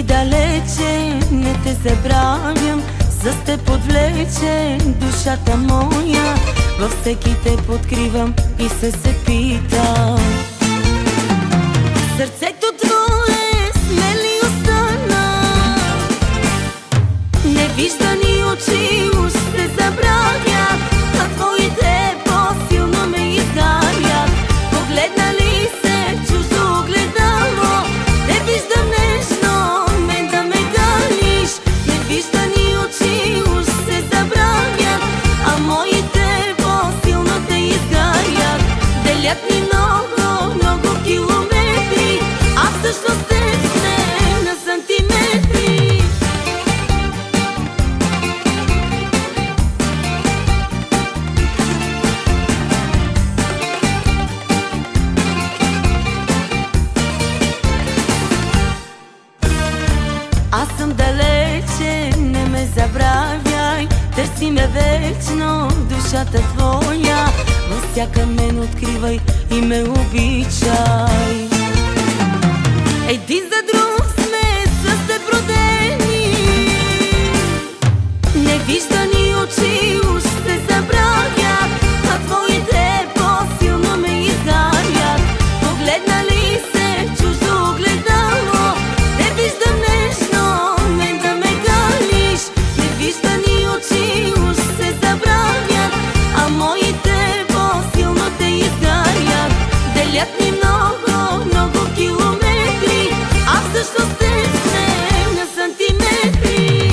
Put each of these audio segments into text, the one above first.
си далече, не те забравям, с теб отвлече душата моя. Във всеки те подкривам и се питам. Сърцето твое смели остана, невиждани очи уж се забравят, а твоите по-силно ме изгарят. Погледна ли се чуждо огледало, не виждам нежно мен да ме галиш. Невиждани очи уж се забравят, а моите по-силно те изгарят. Делят ни много, много километри, а всъщност те сме на сантиметри. Аз съм далече, не ме забравяй, търси ме вечно душата твоя. Във всяка мен откривай и ме обичай. Един за друг сме с теб родени, невиждани очи уж се забравят, а твоите по-силно ме изгарят. Погледна ли се чуждо огледало, не виждам нежно мен да ме галиш. Невиждани очи уж се забравят, а моите по-силно те изгарят. Делят ни много, много километри, а всъщност те сме на сантиметри.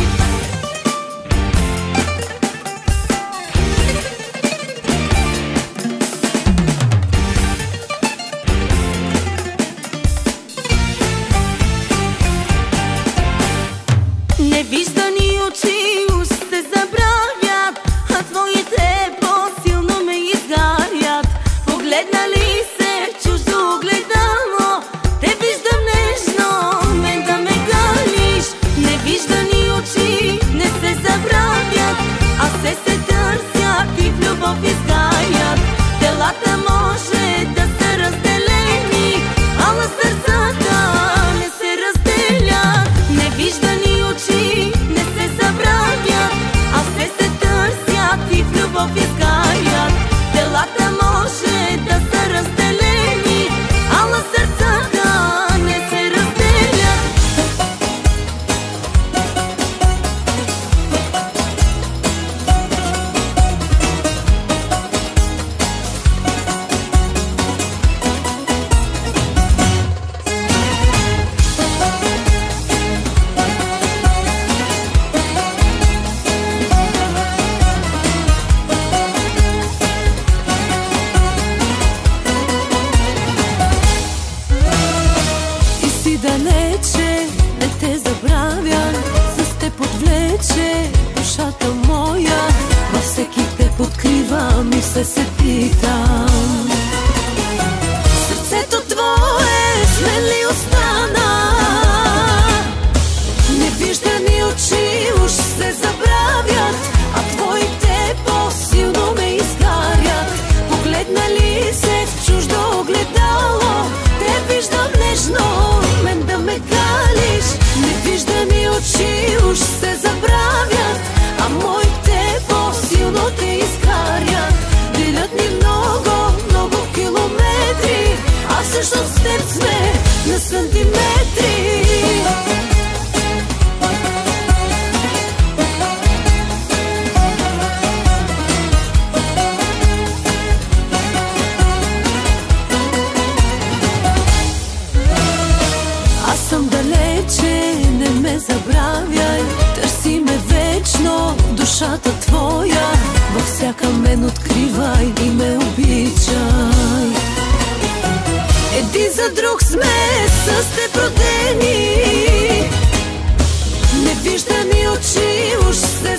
Невиждани очи уж се забравят, а твоите по-силно ме изгарят. Погледна ли се чуждо огледало, те виждам нежно мен да ме галиш. Невиждани очи не се забравят, а се търсят и в любов изгаят. Телата може да са разделени, ала сърцата не се разделят. Невиждани очи не се забравят, а се търсят и в любов изгаят. Телата може да са разделени, ала сърцата не се разделят. И си далече, не те забравя, с теб отвлече душата моя. Във всеки те подкривам и се питам. Сърцето твое смели остана, невиждани очи уж се забравят, а твоите по-силно ме изгарят. Погледна ли се в чуждо огледало, те виждам нежно мен да ме галиш. Невиждани очи уж се забравят, а моите по-силно те изгарят. Делят ни много, много километри, а всъщност с теб сме на сантиметри. Аз съм далече, не ме забравяй, търси ме вечно душата твоя. Във всяка мен откривай и ме обичай. Един за друг сме с теб родени, невиждани очи уж се